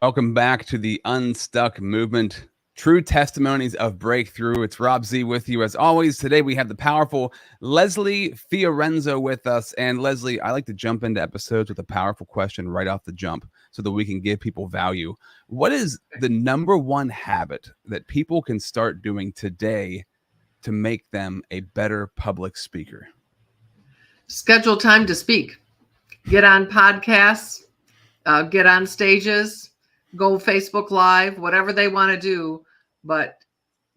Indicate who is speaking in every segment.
Speaker 1: Welcome back to the Unstuck movement. True testimonies of breakthrough. It's Rob Z with you as always. Today we have the powerful Leslie Fiorenzo with us. And Leslie, I like to jump into episodes with a powerful question right off the jump so that we can give people value. What is the number one habit that people can start doing today to make them a better public speaker?
Speaker 2: Schedule time to speak. Get on podcasts, get on stages, go Facebook Live, whatever they want to do, but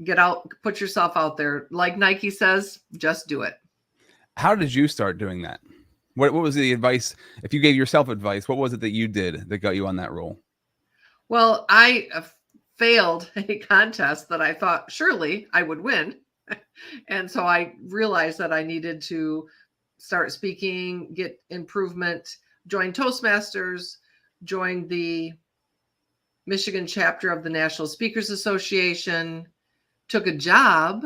Speaker 2: get out, put yourself out there. Like Nike says, just do it.
Speaker 1: How did you start doing that? What was the advice? If you gave yourself advice, what was it that you did that got you on that role?
Speaker 2: Well, I failed a contest that I thought surely I would win. And so I realized that I needed to start speaking, get improvement, join Toastmasters, join the Michigan chapter of the National Speakers Association, took a job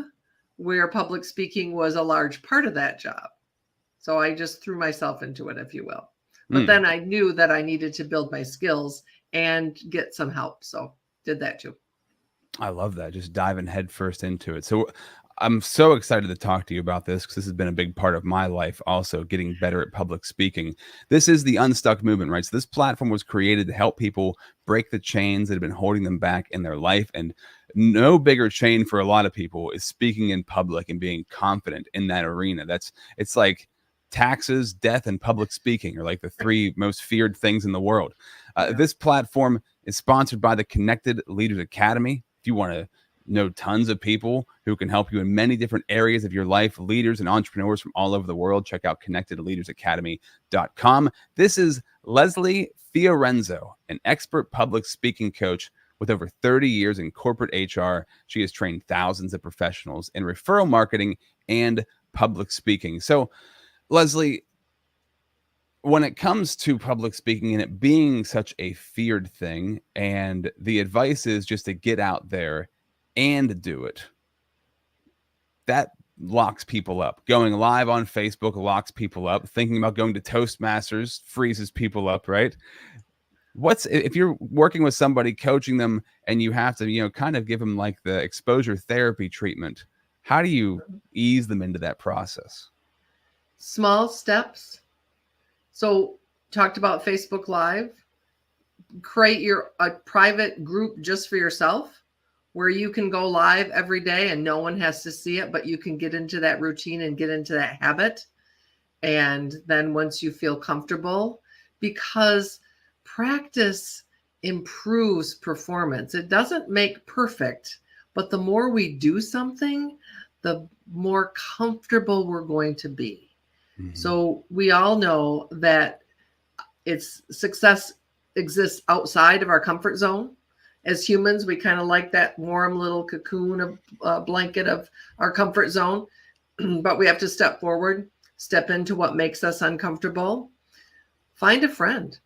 Speaker 2: where public speaking was a large part of that job. So I just threw myself into it, if you will. But then I knew that I needed to build my skills and get some help. So did that too.
Speaker 1: I love that. Just diving headfirst into it. So I'm so excited to talk to you about this because this has been a big part of my life also, getting better at public speaking. This is the Unstuck movement, right? So this platform was created to help people break the chains that have been holding them back in their life. And no bigger chain for a lot of people is speaking in public and being confident in that arena. It's like taxes, death, and public speaking are like the three most feared things in the world. This platform is sponsored by the Connected Leaders Academy. If you want to know tons of people who can help you in many different areas of your life, leaders and entrepreneurs from all over the world, check out connectedleadersacademy.com. This is Leslie Fiorenzo, an expert public speaking coach with over 30 years in corporate HR. She has trained thousands of professionals in referral marketing and public speaking. So, Leslie, when it comes to public speaking and it being such a feared thing, and the advice is just to get out there and do it, that locks people up. Going live on Facebook locks people up. Thinking about going to Toastmasters freezes people up, right? If you're working with somebody, coaching them, and you have to, kind of give them like the exposure therapy treatment, how do you ease them into that process?
Speaker 2: Small steps. So talked about Facebook Live. Create a private group just for yourself where you can go live every day and no one has to see it, but you can get into that routine and get into that habit. And then once you feel comfortable, because practice improves performance. It doesn't make perfect, but the more we do something, the more comfortable we're going to be. Mm-hmm. So we all know that success exists outside of our comfort zone. As humans, we kind of like that warm little cocoon of blanket of our comfort zone, but we have to step forward, step into what makes us uncomfortable. Find a friend.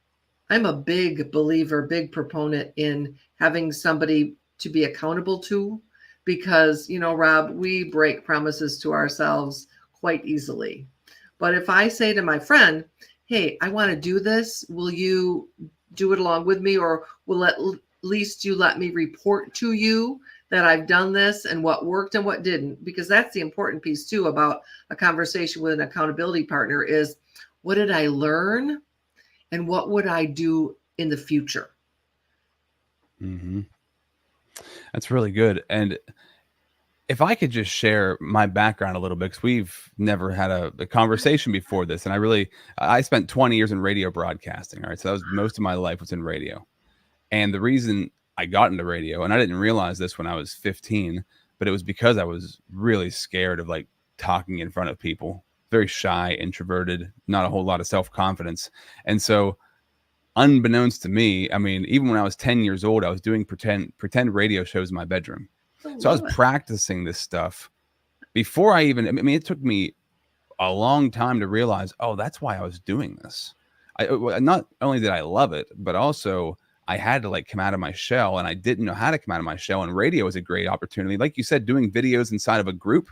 Speaker 2: I'm a big believer, big proponent in having somebody to be accountable to, because, Rob, we break promises to ourselves quite easily. But if I say to my friend, hey, I want to do this, will you do it along with me, or will at least you let me report to you that I've done this and what worked and what didn't? Because that's the important piece too about a conversation with an accountability partner is, what did I learn and what would I do in the future?
Speaker 1: Mm-hmm. That's really good. And if I could just share my background a little bit, because we've never had a conversation before this. And I spent 20 years in radio broadcasting. All right. So that was most of my life was in radio. And the reason I got into radio, and I didn't realize this when I was 15, but it was because I was really scared of like talking in front of people, very shy, introverted, not a whole lot of self-confidence. And so unbeknownst to me, even when I was 10 years old, I was doing pretend radio shows in my bedroom. So I was practicing this stuff before it took me a long time to realize, oh, that's why I was doing this. Not only did I love it, but also I had to come out of my shell, and I didn't know how to come out of my shell. And radio was a great opportunity. Like you said, doing videos inside of a group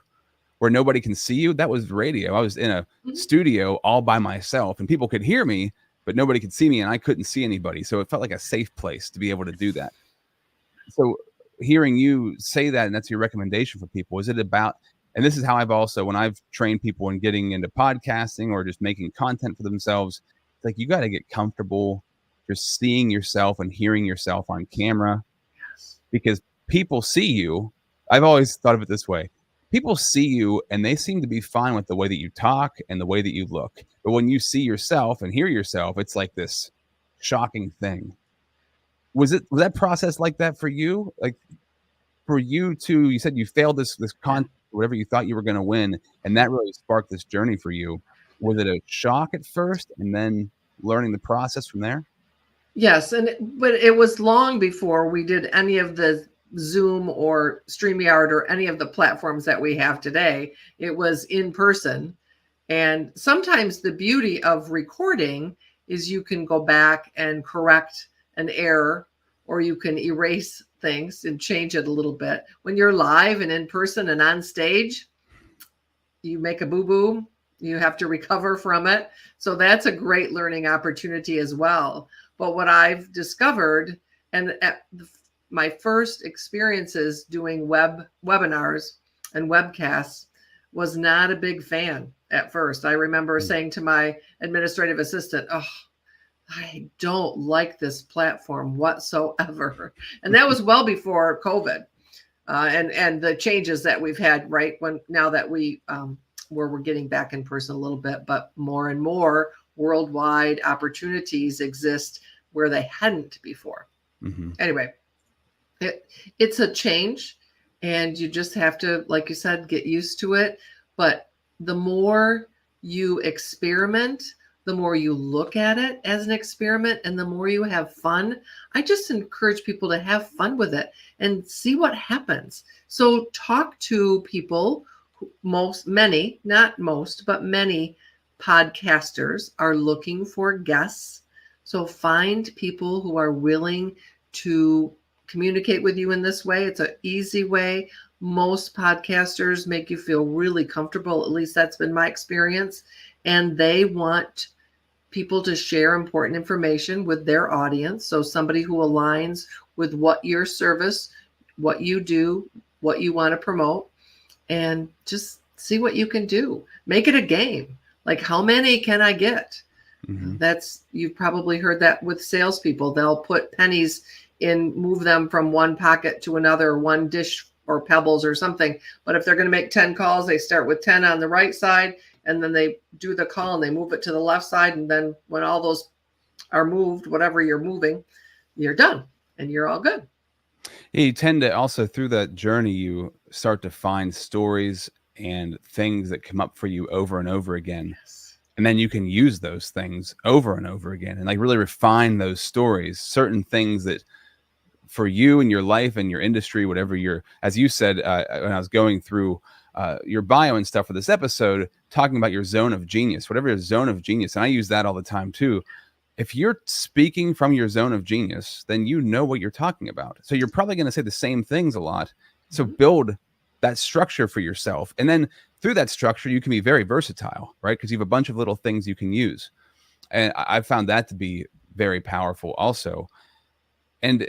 Speaker 1: where nobody can see you, that was radio. I was in a studio all by myself and people could hear me, but nobody could see me and I couldn't see anybody. So it felt like a safe place to be able to do that. So hearing you say that, and that's your recommendation for people, is it about, and this is how I've also, when I've trained people in getting into podcasting or just making content for themselves, it's like you got to get comfortable just seeing yourself and hearing yourself on camera,
Speaker 2: Yes.
Speaker 1: because people see you. I've always thought of it this way. People see you and they seem to be fine with the way that you talk and the way that you look. But when you see yourself and hear yourself, it's like this shocking thing. Was that process like that for you? Like for you to, you said you failed this
Speaker 2: Yeah.
Speaker 1: contest, whatever you thought you were going to win, and that really sparked this journey for you. Was it a shock at first, and then learning the process from there?
Speaker 2: Yes, but it was long before we did any of the Zoom or StreamYard or any of the platforms that we have today. It was in person. And sometimes the beauty of recording is you can go back and correct an error, or you can erase things and change it a little bit. When you're live and in person and on stage, you make a boo-boo, you have to recover from it. So that's a great learning opportunity as well. But what I've discovered, and at my first experiences doing webinars and webcasts, was not a big fan at first. I remember saying to my administrative assistant, "Oh, I don't like this platform whatsoever." And that was well before COVID. And the changes that we've had, right, when now that where we're getting back in person a little bit, but more and more worldwide opportunities exist where they hadn't before.
Speaker 1: Mm-hmm.
Speaker 2: Anyway, it's a change, and you just have to, like you said, get used to it. But the more you experiment, the more you look at it as an experiment, and the more you have fun. I just encourage people to have fun with it and see what happens. So talk to people. Many, not most, but many podcasters are looking for guests. So find people who are willing to communicate with you in this way. It's an easy way. Most podcasters make you feel really comfortable. At least that's been my experience. And they want people to share important information with their audience. So somebody who aligns with what your service, what you do, what you want to promote, and just see what you can do. Make it a game. Like, how many can I get?
Speaker 1: Mm-hmm.
Speaker 2: You've probably heard that with salespeople. They'll put pennies in, move them from one pocket to another, one dish or pebbles or something. But if they're going to make 10 calls, they start with 10 on the right side, and then they do the call and they move it to the left side. And then when all those are moved, whatever you're moving, you're done and you're all good.
Speaker 1: Yeah, you tend to also, through that journey, you start to find stories and things that come up for you over and over again.
Speaker 2: Yes.
Speaker 1: And then you can use those things over and over again and like really refine those stories, certain things that for you and your life and your industry, whatever you're, as you said, when I was going through your bio and stuff for this episode, talking about your zone of genius, whatever your zone of genius. And I use that all the time too. If you're speaking from your zone of genius, then you know what you're talking about. So you're probably going to say the same things a lot. So build that structure for yourself. And then through that structure, you can be very versatile, right? Because you have a bunch of little things you can use. And I've found that to be very powerful also. And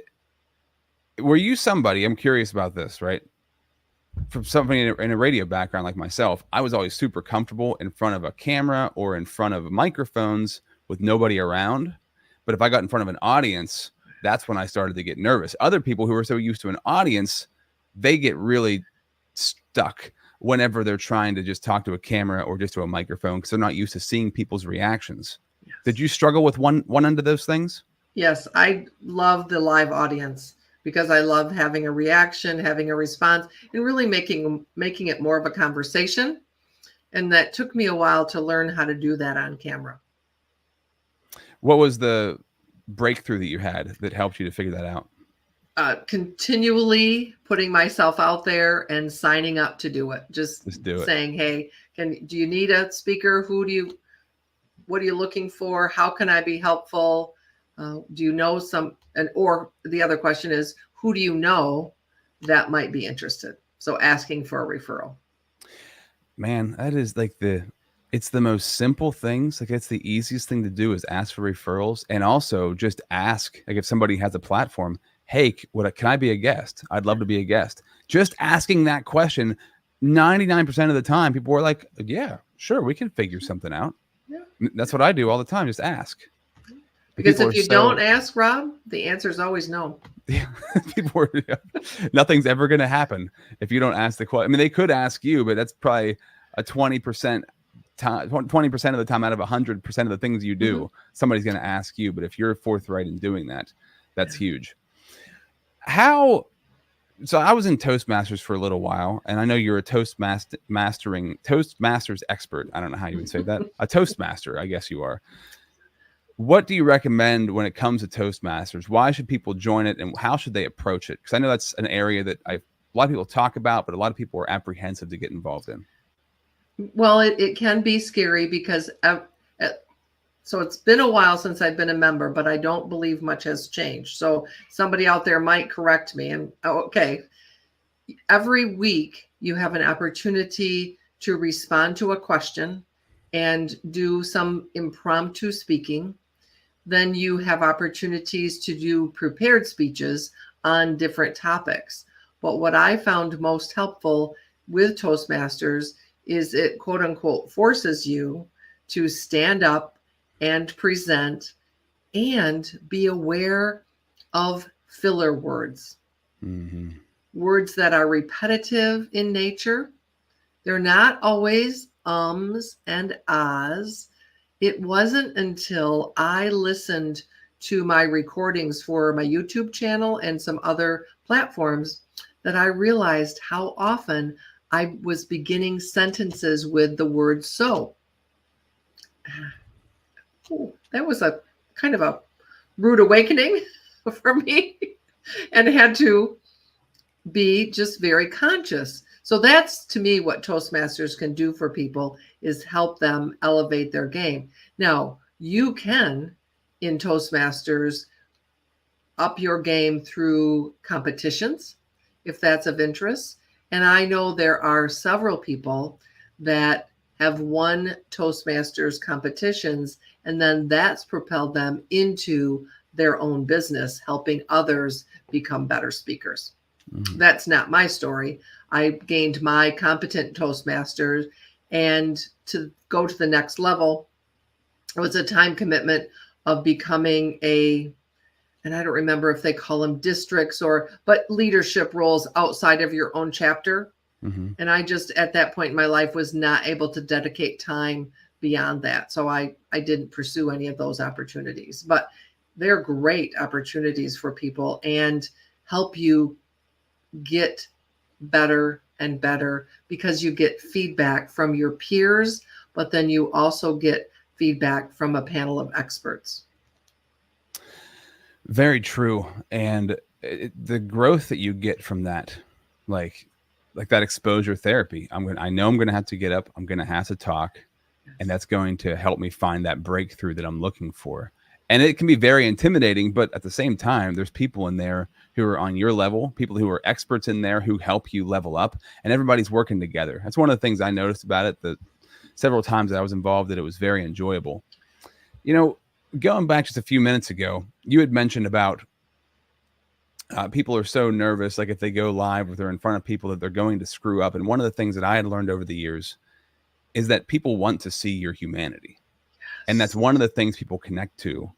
Speaker 1: were you somebody, I'm curious about this, right? From somebody in a radio background like myself, I was always super comfortable in front of a camera or in front of microphones with nobody around. But if I got in front of an audience, that's when I started to get nervous. Other people who are so used to an audience, they get really stuck whenever they're trying to just talk to a camera or just to a microphone because they're not used to seeing people's reactions. Yes. Did you struggle with one end of those things?
Speaker 2: Yes, I love the live audience because I love having a reaction, having a response, and really making it more of a conversation. And that took me a while to learn how to do that on camera.
Speaker 1: What was the breakthrough that you had that helped you to figure that out?
Speaker 2: Continually putting myself out there and signing up to do it. Just do it. Saying, hey, do you need a speaker? What are you looking for? How can I be helpful? Do you know or the other question is, who do you know that might be interested? So asking for a referral.
Speaker 1: Man, that is like It's the most simple things. Like, it's the easiest thing to do is ask for referrals, and also just ask, like, if somebody has a platform, "Hey, can I be a guest? I'd love to be a guest." Just asking that question, 99% of the time, people are like, "Yeah, sure, we can figure something out."
Speaker 2: Yeah.
Speaker 1: That's what I do all the time, just ask. And
Speaker 2: Because
Speaker 1: people
Speaker 2: if
Speaker 1: are
Speaker 2: you don't
Speaker 1: so
Speaker 2: ask, Rob, the answer is always no.
Speaker 1: yeah, people are yeah. Nothing's ever gonna happen if you don't ask the question. I mean, they could ask you, but that's probably a 20% time 20% of the time out of 100% of the things you
Speaker 2: Hmm.
Speaker 1: do, somebody's gonna ask you. But if you're forthright in doing that, that's
Speaker 2: Yeah.
Speaker 1: huge. How so I was in Toastmasters for a little while, and I know you're a Toastmasters expert. I don't know how you would say that. A Toastmaster, I guess you are. What do you recommend when it comes to Toastmasters? Why should people join it, and how should they approach it? Because I know that's an area that a lot of people talk about, but a lot of people are apprehensive to get involved in.
Speaker 2: Well, it can be scary because so it's been a while since I've been a member, but I don't believe much has changed. So somebody out there might correct me. And okay, every week you have an opportunity to respond to a question and do some impromptu speaking. Then you have opportunities to do prepared speeches on different topics. But what I found most helpful with Toastmasters is it quote unquote forces you to stand up and present and be aware of filler words,
Speaker 1: Hmm.
Speaker 2: words that are repetitive in nature. They're not always ums and ahs. It wasn't until I listened to my recordings for my YouTube channel and some other platforms that I realized how often I was beginning sentences with the word so. Ooh, that was a kind of a rude awakening for me and had to be just very conscious. So that's to me what Toastmasters can do for people is help them elevate their game. Now, you can in Toastmasters up your game through competitions if that's of interest. And I know there are several people that have won Toastmasters competitions, and then that's propelled them into their own business, helping others become better speakers.
Speaker 1: Mm.
Speaker 2: That's not my story. I gained my competent Toastmasters, and to go to the next level, it was a time commitment of becoming and I don't remember if they call them districts but leadership roles outside of your own chapter.
Speaker 1: Hmm.
Speaker 2: And I just, at that point in my life, was not able to dedicate time beyond that. So I didn't pursue any of those opportunities, but they're great opportunities for people and help you get better and better because you get feedback from your peers, but then you also get feedback from a panel of experts.
Speaker 1: Very true. And the growth that you get from that, like, that exposure therapy, I know I'm going to have to get up. I'm going to have to talk, and
Speaker 2: Yes.
Speaker 1: that's going to help me find that breakthrough that I'm looking for. And it can be very intimidating, but at the same time, there's people in there who are on your level, people who are experts in there who help you level up, and everybody's working together. That's one of the things I noticed about it. The several times that I was involved, that it was very enjoyable. You know, going back just a few minutes ago, you had mentioned about people are so nervous, like if they go live or they're in front of people, that they're going to screw up. And one of the things that I had learned over the years is that people want to see your humanity. And that's
Speaker 2: Yes.
Speaker 1: one of the things people connect to,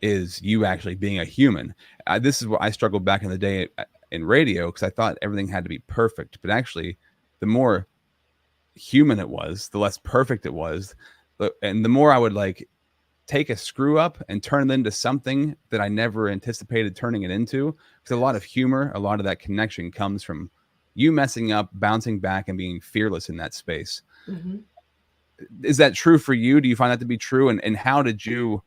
Speaker 1: is you actually being a human. This is what I struggled back in the day in radio, because I thought everything had to be perfect. But actually, the more human it was, the less perfect it was. And the more I would like take a screw up and turn it into something that I never anticipated turning it into. Because a lot of humor, a lot of that connection comes from you messing up, bouncing back, and being fearless in that space.
Speaker 2: Mhm.
Speaker 1: Is that true for you? Do you find that to be true? And how did you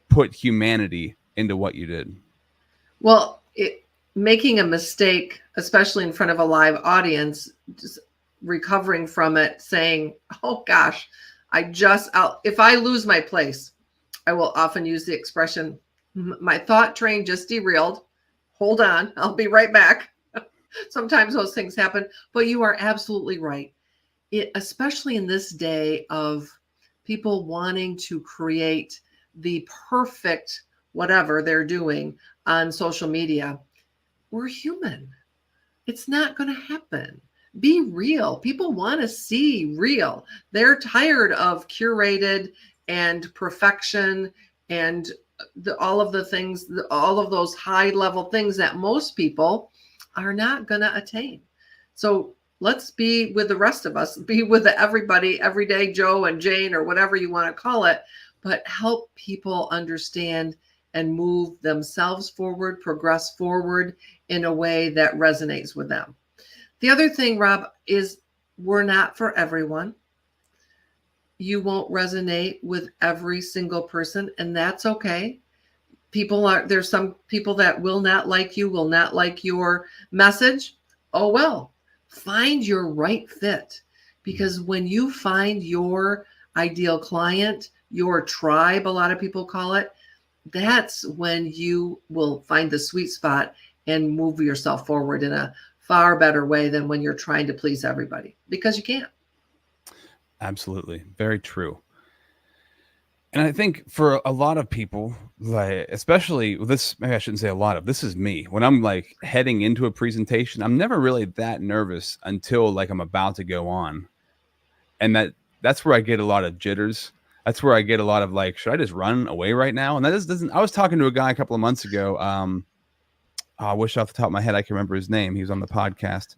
Speaker 1: put humanity into what you did?
Speaker 2: Well, making a mistake, especially in front of a live audience, just recovering from it, saying, "Oh gosh, if I lose my place," I will often use the expression, "My thought train just derailed. Hold on, I'll be right back." Sometimes those things happen, but you are absolutely right. especially in this day of people wanting to create the perfect whatever they're doing on social media, we're human. It's not going to happen. Be real. People want to see real. They're tired of curated and perfection and all of the things, all of those high level things that most people are not going to attain. So let's be with the rest of us, be with everybody, everyday Joe and Jane, or whatever you want to call it, but help people understand and move themselves forward, progress forward in a way that resonates with them. The other thing, Rob, is we're not for everyone. You won't resonate with every single person, and that's okay. There's some people that will not like you, will not like your message. Oh, well, find your right fit. Because when you find your ideal client, your tribe, a lot of people call it, that's when you will find the sweet spot and move yourself forward in a far better way than when you're trying to please everybody, because you can't.
Speaker 1: Absolutely. Very true. And I think for a lot of people, like especially this, maybe I shouldn't say a lot of, this is me. When I'm like heading into a presentation, I'm never really that nervous until like I'm about to go on. And that's where I get a lot of jitters. That's where I get a lot of like, should I just run away right now? And that just doesn't. I was talking to a guy a couple of months ago. I wish off the top of my head I can remember his name. He was on the podcast,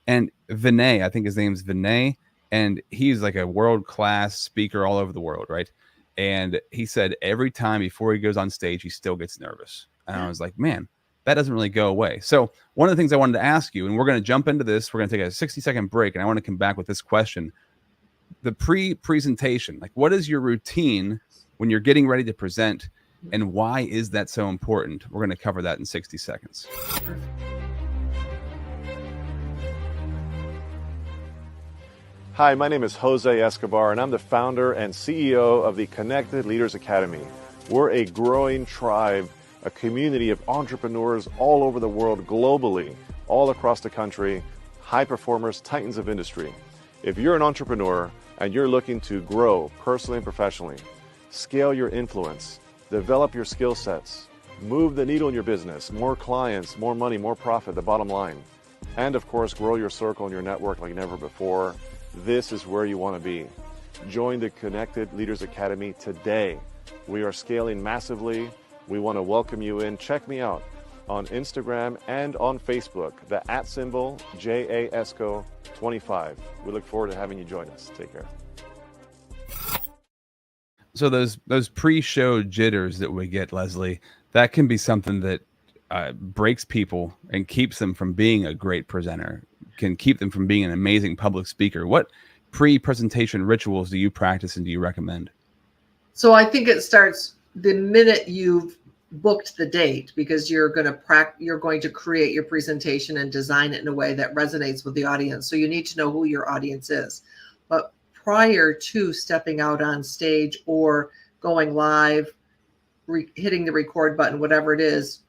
Speaker 1: and Vinay, I think his name's Vinay, and he's like a world class speaker all over the world, right? And he said every time before he goes on stage, he still gets nervous. And I was like, man, that doesn't really go away. So one of the things I wanted to ask you, and we're going to jump into this, we're going to take a 60-second break, and I want to come back with this question. The pre-presentation, like what is your routine when you're getting ready to present, and why is that so important? We're going to cover that in 60 seconds.
Speaker 3: Hi, my name is Jose Escobar, and I'm the founder and CEO of the Connected Leaders Academy. We're a growing tribe, a community of entrepreneurs all over the world, globally, all across the country, high performers, titans of industry. If you're an entrepreneur and you're looking to grow personally and professionally, scale your influence, develop your skill sets, move the needle in your business, more clients, more money, more profit, the bottom line, and of course, grow your circle and your network like never before, this is where you want to be. Join the Connected Leaders Academy today. We are scaling massively. We want to welcome you in. Check me out on Instagram and on Facebook, the @ JASCO25. We look forward to having you join us. Take care.
Speaker 1: So those pre-show jitters that we get, Leslie, that can be something that breaks people and keeps them from being a great presenter, can keep them from being an amazing public speaker. What pre-presentation rituals do you practice and do you recommend?
Speaker 2: So I think it starts the minute you've booked the date, because you're going to create your presentation and design it in a way that resonates with the audience. So you need to know who your audience is. But prior to stepping out on stage or going live, hitting the record button, whatever it is,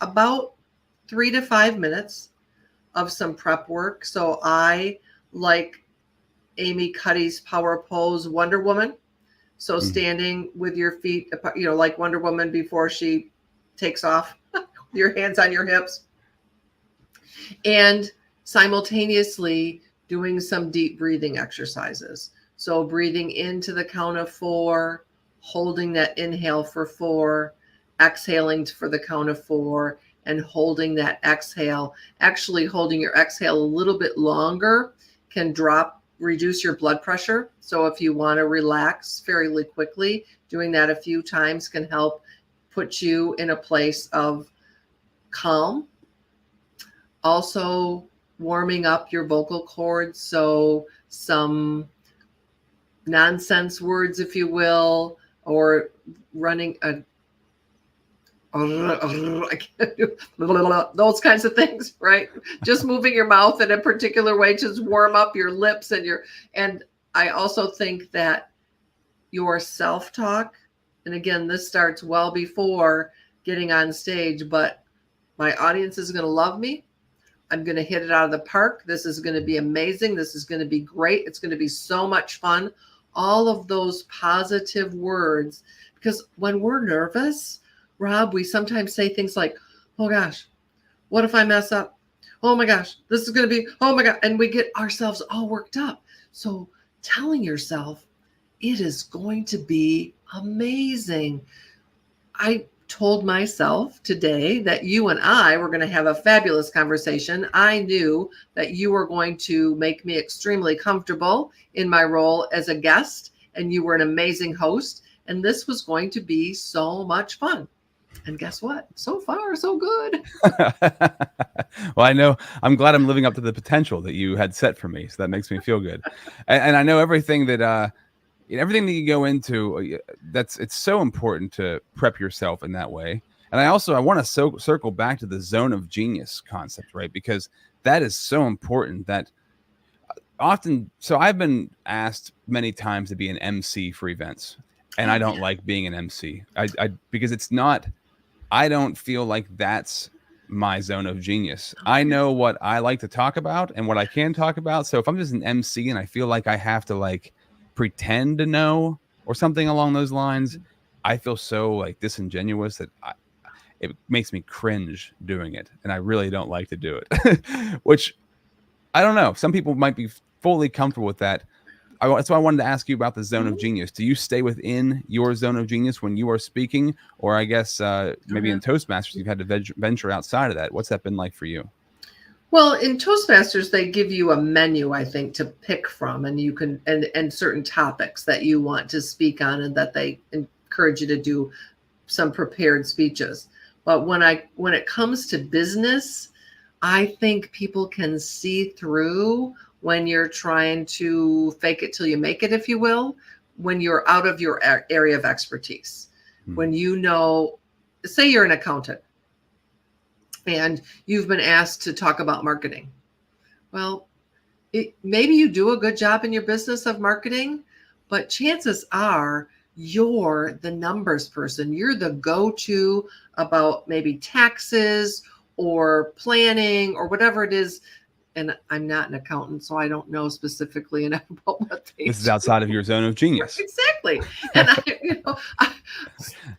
Speaker 2: about 3 to 5 minutes of some prep work. So I like Amy Cuddy's power pose, Wonder Woman. So standing with your feet, like Wonder Woman before she takes off, your hands on your hips, and simultaneously doing some deep breathing exercises. So breathing into the count of 4, holding that inhale for 4, exhaling for the count of 4, and holding that exhale. Actually, holding your exhale a little bit longer can reduce your blood pressure. So if you want to relax fairly quickly, doing that a few times can help put you in a place of calm. Also, warming up your vocal cords. So some nonsense words, if you will, or running those kinds of things, right? Just moving your mouth in a particular way to warm up your lips and I also think that your self-talk, and again, this starts well before getting on stage, but my audience is going to love me, I'm going to hit it out of the park. This is going to be amazing. This is going to be great. It's going to be so much fun. All of those positive words, because when we're nervous, Rob, we sometimes say things like, oh gosh, what if I mess up? Oh my gosh, this is going to be, oh my God. And we get ourselves all worked up. So telling yourself, it is going to be amazing. I told myself today that you and I were going to have a fabulous conversation. I knew that you were going to make me extremely comfortable in my role as a guest, and you were an amazing host. And this was going to be so much fun. And guess what? So far, so good.
Speaker 1: Well, I know I'm glad I'm living up to the potential that you had set for me. So that makes me feel good. And I know everything that you go into, it's so important to prep yourself in that way. And I want to circle back to the zone of genius concept, right? Because that is so important that often, so I've been asked many times to be an MC for events, and I don't like being an MC. Because it's not, I don't feel like that's my zone of genius. I know what I like to talk about and what I can talk about. So if I'm just an MC and I feel like I have to like pretend to know or something along those lines, I feel so like disingenuous that it makes me cringe doing it. And I really don't like to do it, which I don't know. Some people might be fully comfortable with that. That's why I wanted to ask you about the zone of genius. Do you stay within your zone of genius when you are speaking? Or I guess maybe in Toastmasters, you've had to venture outside of that. What's that been like for you?
Speaker 2: Well, in Toastmasters, they give you a menu, I think, to pick from, and you can, and certain topics that you want to speak on, and that they encourage you to do some prepared speeches. But when it comes to business, I think people can see through when you're trying to fake it till you make it, if you will, when you're out of your area of expertise. When say you're an accountant and you've been asked to talk about marketing. Well, maybe you do a good job in your business of marketing, but chances are you're the numbers person. You're the go-to about maybe taxes or planning or whatever it is. And I'm not an accountant, so I don't know specifically enough about what they do.
Speaker 1: This is outside of your zone of genius.
Speaker 2: Exactly. And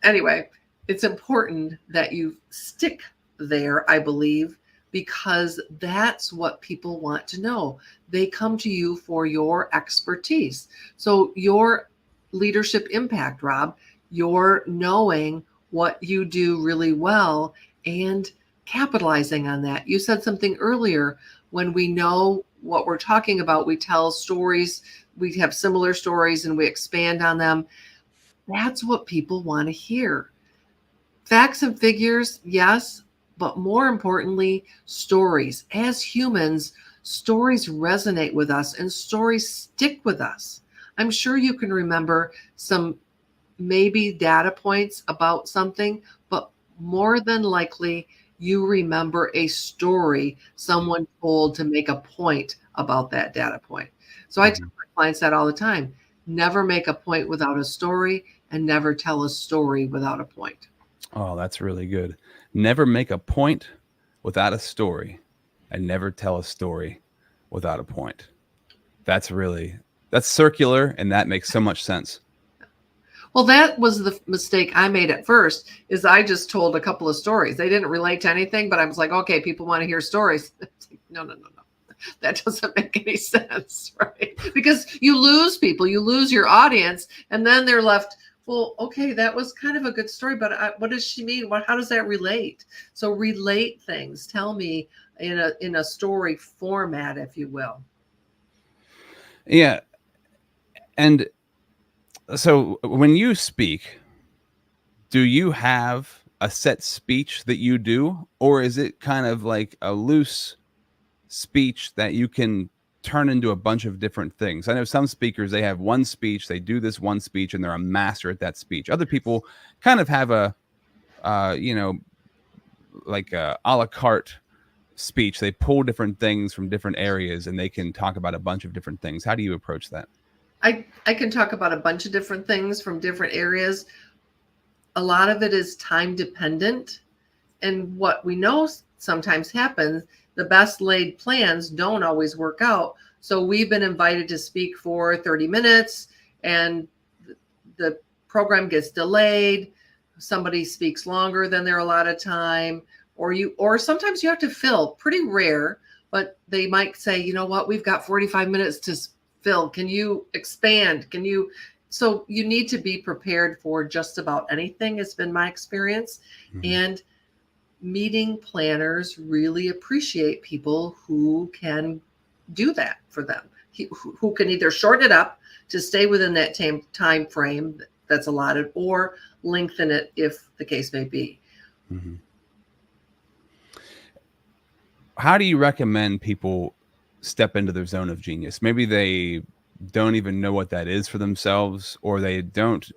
Speaker 2: anyway, it's important that you stick there, I believe, because that's what people want to know. They come to you for your expertise. So your leadership impact, Rob, you're knowing what you do really well and capitalizing on that. You said something earlier. When we know what we're talking about, we tell stories, we have similar stories and we expand on them. That's what people want to hear. Facts and figures, yes, but more importantly, stories. As humans, stories resonate with us and stories stick with us. I'm sure you can remember some maybe data points about something, but more than likely, you remember a story someone told to make a point about that data point. So I tell my clients that all the time. Never make a point without a story, and never tell a story without a point.
Speaker 1: Oh, that's really good. Never make a point without a story, and never tell a story without a point. That's circular, and that makes so much sense.
Speaker 2: Well, that was the mistake I made at first, is I just told a couple of stories. They didn't relate to anything, but I was like, okay, people want to hear stories. No. That doesn't make any sense, right? Because you lose people, you lose your audience, and then they're left, well, okay, that was kind of a good story, but what does she mean? How does that relate? So relate things. Tell me in a story format, if you will.
Speaker 1: Yeah. And so when you speak, do you have a set speech that you do, or is it kind of like a loose speech that you can turn into a bunch of different things? I know some speakers, they have one speech, they do this one speech, and they're a master at that speech. Other people kind of have a la carte speech. They pull different things from different areas and they can talk about a bunch of different things. How do you approach that?
Speaker 2: I can talk about a bunch of different things from different areas. A lot of it is time dependent. And what we know sometimes happens, the best laid plans don't always work out. So we've been invited to speak for 30 minutes and the program gets delayed. Somebody speaks longer than their allotted time, or sometimes you have to fill. Pretty rare, but they might say, you know what, we've got 45 minutes to fill. Can you expand? So you need to be prepared for just about anything, has been my experience. And meeting planners really appreciate people who can do that for them, who can either shorten it up to stay within that time frame that's allotted or lengthen it if the case may be.
Speaker 1: How do you recommend people step into their zone of genius? Maybe they don't even know what that is for themselves, or they don't.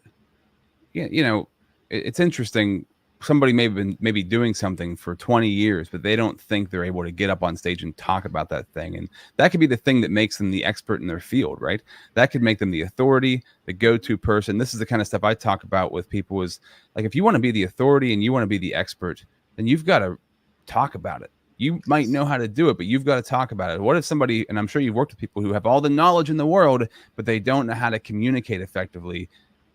Speaker 1: You know, it's interesting. Somebody may have been maybe doing something for 20 years, but they don't think they're able to get up on stage and talk about that thing. And that could be the thing that makes them the expert in their field, right? That could make them the authority, the go-to person. This is the kind of stuff I talk about with people is like, if you want to be the authority and you want to be the expert, then you've got to talk about it. You might know how to do it, but you've got to talk about it. What if somebody, and I'm sure you've worked with people who have all the knowledge in the world, but they don't know how to communicate effectively.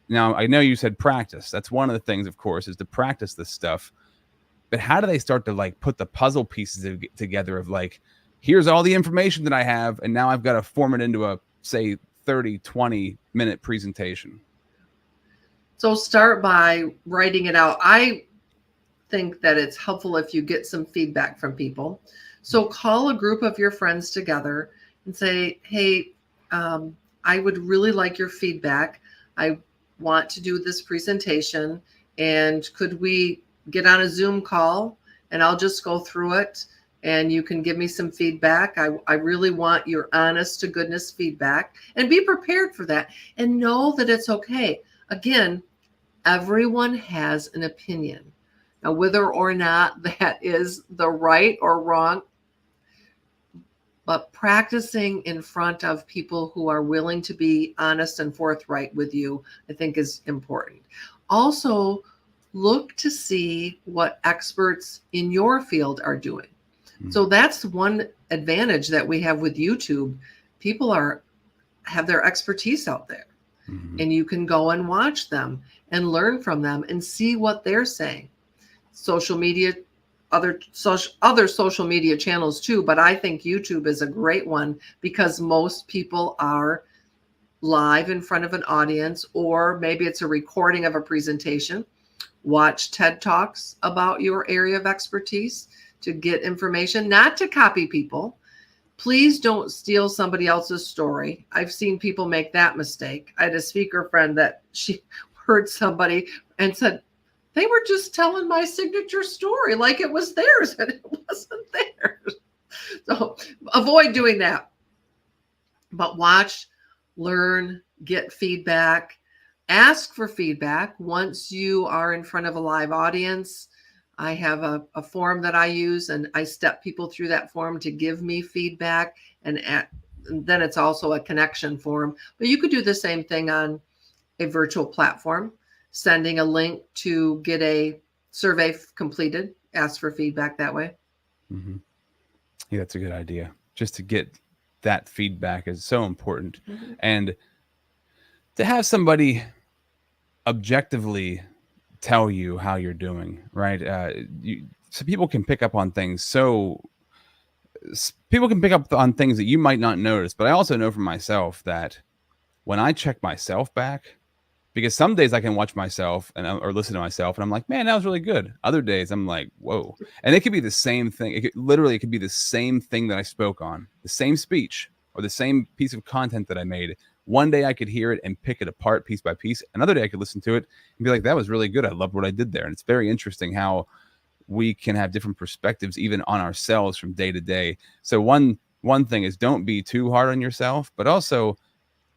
Speaker 1: Now, I know you said practice. That's one of the things, of course, is to practice this stuff. But how do they start to like put the puzzle pieces together of like, here's all the information that I have, and now I've got to form it into a, say, 30, 20-minute presentation?
Speaker 2: So start by writing it out. I think that it's helpful if you get some feedback from people. So call a group of your friends together and say, hey, I would really like your feedback. I want to do this presentation, and could we get on a Zoom call and I'll just go through it and you can give me some feedback. I really want your honest to goodness feedback, and be prepared for that and know that it's okay. Again, everyone has an opinion. Now, whether or not that is the right or wrong, but practicing in front of people who are willing to be honest and forthright with you, I think is important. Also, look to see what experts in your field are doing. So that's one advantage that we have with YouTube. People have their expertise out there, and you can go and watch them and learn from them and see what they're saying. Social media, other social media channels too, but I think YouTube is a great one because most people are live in front of an audience, or maybe it's a recording of a presentation. Watch TED Talks about your area of expertise to get information, not to copy people. Please don't steal somebody else's story. I've seen people make that mistake. I had a speaker friend that she heard somebody and said, they were just telling my signature story like it was theirs, and it wasn't theirs. So avoid doing that. But watch, learn, get feedback, ask for feedback once you are in front of a live audience. I have a form that I use, and I step people through that form to give me feedback. And then it's also a connection form. But you could do the same thing on a virtual platform, sending a link to get a survey completed, ask for feedback that way.
Speaker 1: Yeah, that's a good idea. Just to get that feedback is so important. And to have somebody objectively tell you how you're doing, right? So people can pick up on things. So people can pick up on things that you might not notice. But I also know for myself that when I check myself back, because some days I can watch myself or listen to myself and I'm like, man, that was really good. Other days I'm like, whoa. And it could be the same thing. It could be the same thing that I spoke on, the same speech or the same piece of content that I made. One day I could hear it and pick it apart piece by piece. Another day I could listen to it and be like, that was really good. I loved what I did there. And it's very interesting how we can have different perspectives even on ourselves from day to day. So one thing is, don't be too hard on yourself, but also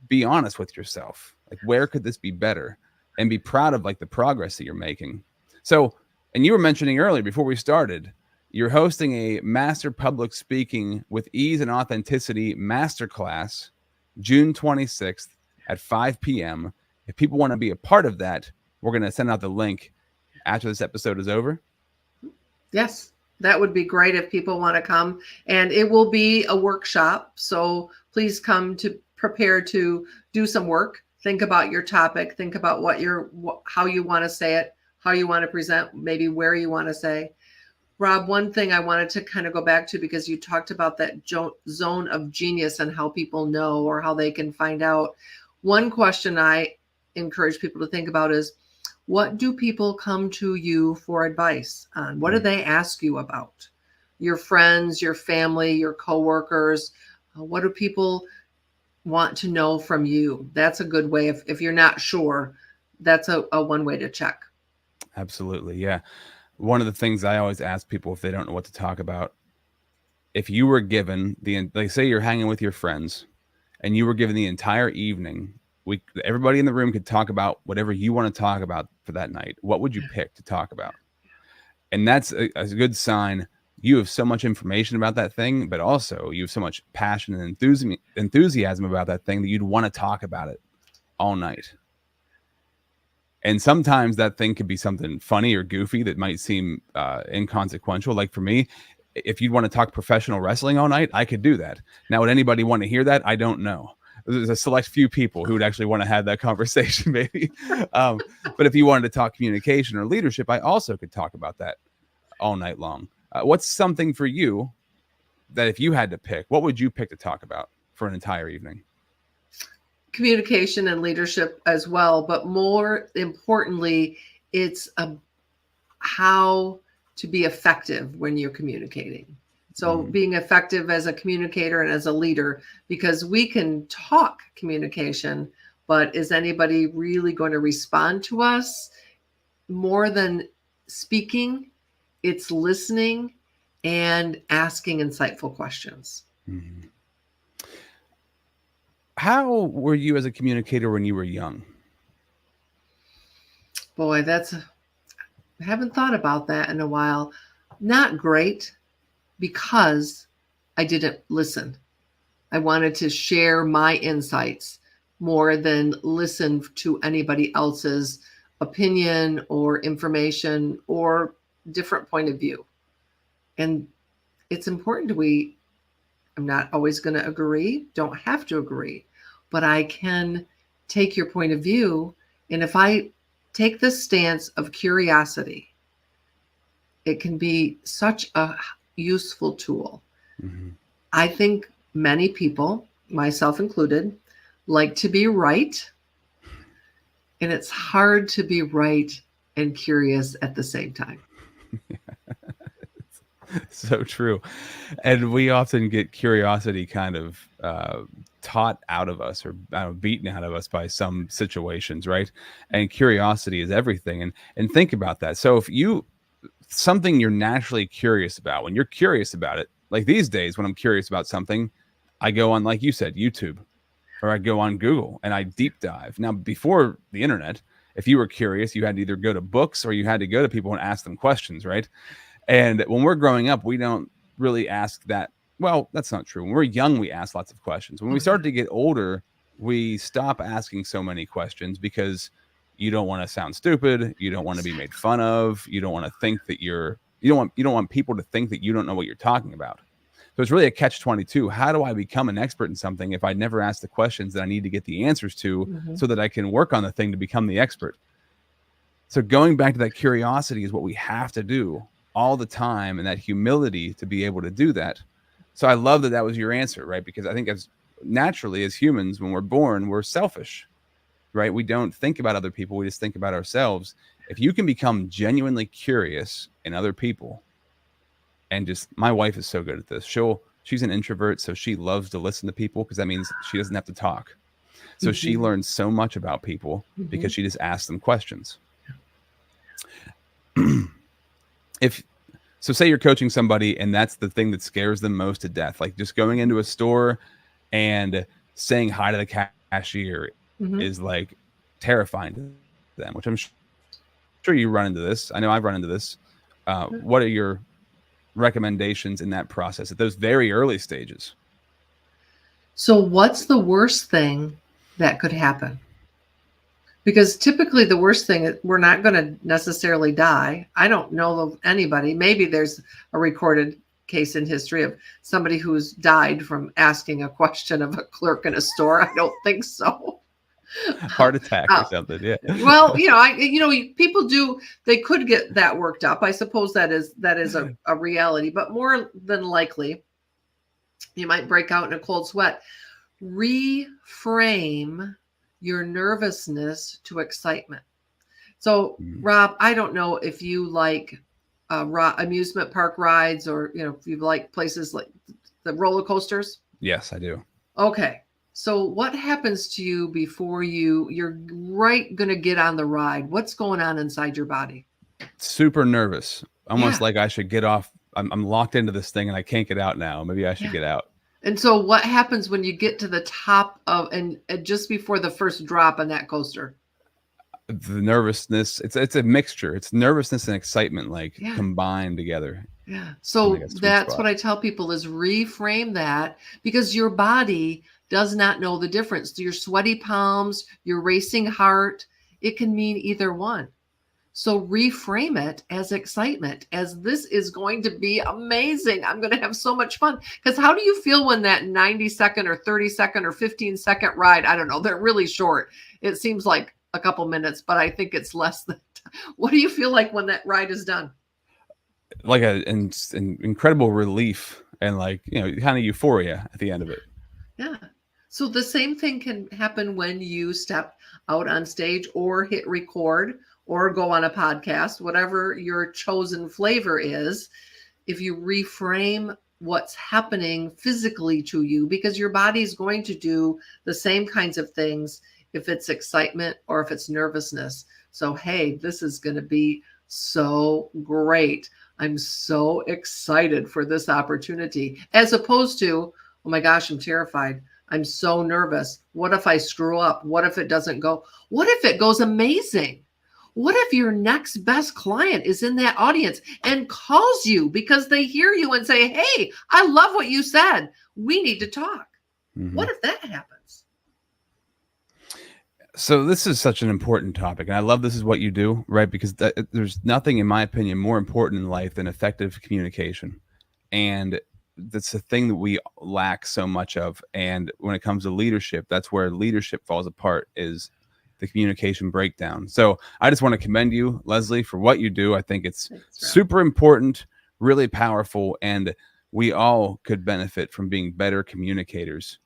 Speaker 1: be honest with yourself. Like, where could this be better? And be proud of like the progress that you're making. So, and you were mentioning earlier before we started, you're hosting a Master Public Speaking with Ease and Authenticity Masterclass, June 26th at 5 p.m. If people want to be a part of that, we're going to send out the link after this episode is over.
Speaker 2: Yes. That would be great if people want to come. And it will be a workshop. So please come to prepare to do some work. Think about your topic. Think about how you want to say it, how you want to present, maybe where you want to say. Rob, one thing I wanted to kind of go back to, because you talked about that zone of genius and how people know or how they can find out. One question I encourage people to think about is, what do people come to you for advice on? What do they ask you about? Your friends, your family, your coworkers, what do people want to know from you? That's a good way. If you're not sure, that's a one way to check.
Speaker 1: Absolutely. Yeah. One of the things I always ask people if they don't know what to talk about, if you were given like say you're hanging with your friends and you were given the entire evening, everybody in the room could talk about whatever you want to talk about for that night. What would you pick to talk about? And that's a good sign. You have so much information about that thing, but also you have so much passion and enthusiasm about that thing that you'd want to talk about it all night. And sometimes that thing could be something funny or goofy that might seem inconsequential. Like for me, if you'd want to talk professional wrestling all night, I could do that. Now, would anybody want to hear that? I don't know. There's a select few people who would actually want to have that conversation, maybe. But if you wanted to talk communication or leadership, I also could talk about that all night long. What's something for you that if you had to pick, what would you pick to talk about for an entire evening?
Speaker 2: Communication and leadership as well, but more importantly, it's how to be effective when you're communicating. So being effective as a communicator and as a leader, because we can talk communication, but is anybody really going to respond to us? More than speaking, it's listening and asking insightful questions.
Speaker 1: Mm-hmm. How were you as a communicator when you were young?
Speaker 2: Boy, I haven't thought about that in a while. Not great, because I didn't listen. I wanted to share my insights more than listen to anybody else's opinion or information or different point of view. And it's important I'm not always going to agree, don't have to agree, but I can take your point of view. And if I take the stance of curiosity, it can be such a useful tool. Mm-hmm. I think many people, myself included, like to be right. And it's hard to be right and curious at the same time.
Speaker 1: So true. And we often get curiosity kind of taught out of us or beaten out of us by some situations, right? And curiosity is everything. And think about that. So if something you're naturally curious about, when you're curious about it, like these days when I'm curious about something, I go on, like you said, YouTube, or I go on Google and I deep dive. Now, before the internet, if you were curious, you had to either go to books or you had to go to people and ask them questions, right? And when we're growing up, we don't really ask that. Well, that's not true. When we're young, we ask lots of questions. When we start to get older, we stop asking so many questions because you don't want to sound stupid. You don't want to be made fun of. You don't want to think that you don't want people to think that you don't know what you're talking about. So it's really a catch-22. How do I become an expert in something if I never ask the questions that I need to get the answers to so that I can work on the thing to become the expert? So going back to that curiosity is what we have to do all the time, and that humility to be able to do that. So I love that was your answer, right? Because I think as humans, when we're born, we're selfish, right? We don't think about other people. We just think about ourselves. If you can become genuinely curious in other people, and my wife is so good at this. She's an introvert, so she loves to listen to people because that means she doesn't have to talk. So she learns so much about people because she just asks them questions. So say you're coaching somebody and that's the thing that scares them most to death, like just going into a store and saying hi to the cashier is like terrifying to them, which I'm sure you run into this. I know I've run into this. What are your recommendations in that process at those very early stages?
Speaker 2: So what's the worst thing that could happen? Because typically the worst thing, we're not going to necessarily die. I don't know of anybody. Maybe there's a recorded case in history of somebody who's died from asking a question of a clerk in a store. I don't think so.
Speaker 1: Heart attack or something. Yeah.
Speaker 2: Well, people do, they could get that worked up. I suppose that is a reality, but more than likely, you might break out in a cold sweat. Reframe your nervousness to excitement. So, Rob, I don't know if you like amusement park rides, or if you like places like the roller coasters.
Speaker 1: Yes, I do.
Speaker 2: Okay. So what happens to you before you're right going to get on the ride? What's going on inside your body?
Speaker 1: Super nervous. Almost like I should get off. I'm locked into this thing and I can't get out now. Maybe I should get out.
Speaker 2: And so what happens when you get to the top of, and just before the first drop on that coaster?
Speaker 1: The nervousness, it's a mixture. It's nervousness and excitement, combined together.
Speaker 2: Yeah. So that's what I tell people is reframe that, because your body does not know the difference. Your sweaty palms, your racing heart, it can mean either one. So reframe it as excitement, as this is going to be amazing. I'm going to have so much fun. Because how do you feel when that 90-second or 30-second or 15-second ride, I don't know, they're really short. It seems like a couple minutes, but I think it's less than. What do you feel like when that ride is done?
Speaker 1: Like an incredible relief and kind of euphoria at the end of it.
Speaker 2: Yeah. So the same thing can happen when you step out on stage or hit record or go on a podcast, whatever your chosen flavor is. If you reframe what's happening physically to you, because your body's going to do the same kinds of things if it's excitement or if it's nervousness. So, hey, this is going to be so great. I'm so excited for this opportunity, as opposed to, oh my gosh, I'm terrified. I'm so nervous. What if I screw up? What if it doesn't go? What if it goes amazing? What if your next best client is in that audience and calls you because they hear you and say, hey, I love what you said. We need to talk. Mm-hmm. What if that happens?
Speaker 1: So this is such an important topic, and I love this is what you do, right? Because there's nothing, in my opinion, more important in life than effective communication. And that's the thing that we lack so much of. And when it comes to leadership, that's where leadership falls apart, is the communication breakdown. So I just want to commend you, Leslie, for what you do. I think it's super important, really powerful, and we all could benefit from being better communicators.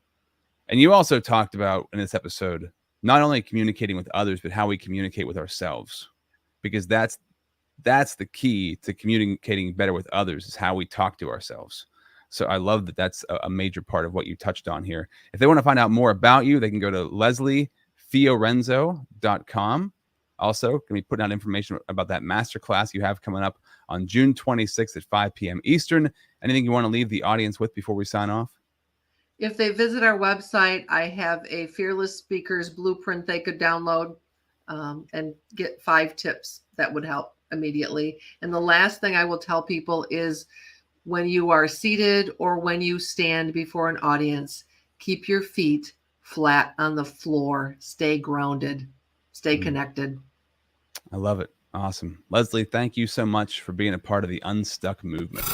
Speaker 1: And you also talked about in this episode, not only communicating with others, but how we communicate with ourselves, because that's the key to communicating better with others, is how we talk to ourselves. So I love that that's a major part of what you touched on here. If they want to find out more about you, they can go to LeslieFiorenzo.com. Also, going to be putting out information about that masterclass you have coming up on June 26th at 5 p.m. Eastern. Anything you want to leave the audience with before we sign off?
Speaker 2: If they visit our website, I have a Fearless Speakers blueprint they could download and get 5 tips that would help immediately. And the last thing I will tell people is, when you are seated or when you stand before an audience, keep your feet flat on the floor. Stay grounded. Stay connected.
Speaker 1: I love it. Awesome. Leslie, thank you so much for being a part of the Unstuck movement.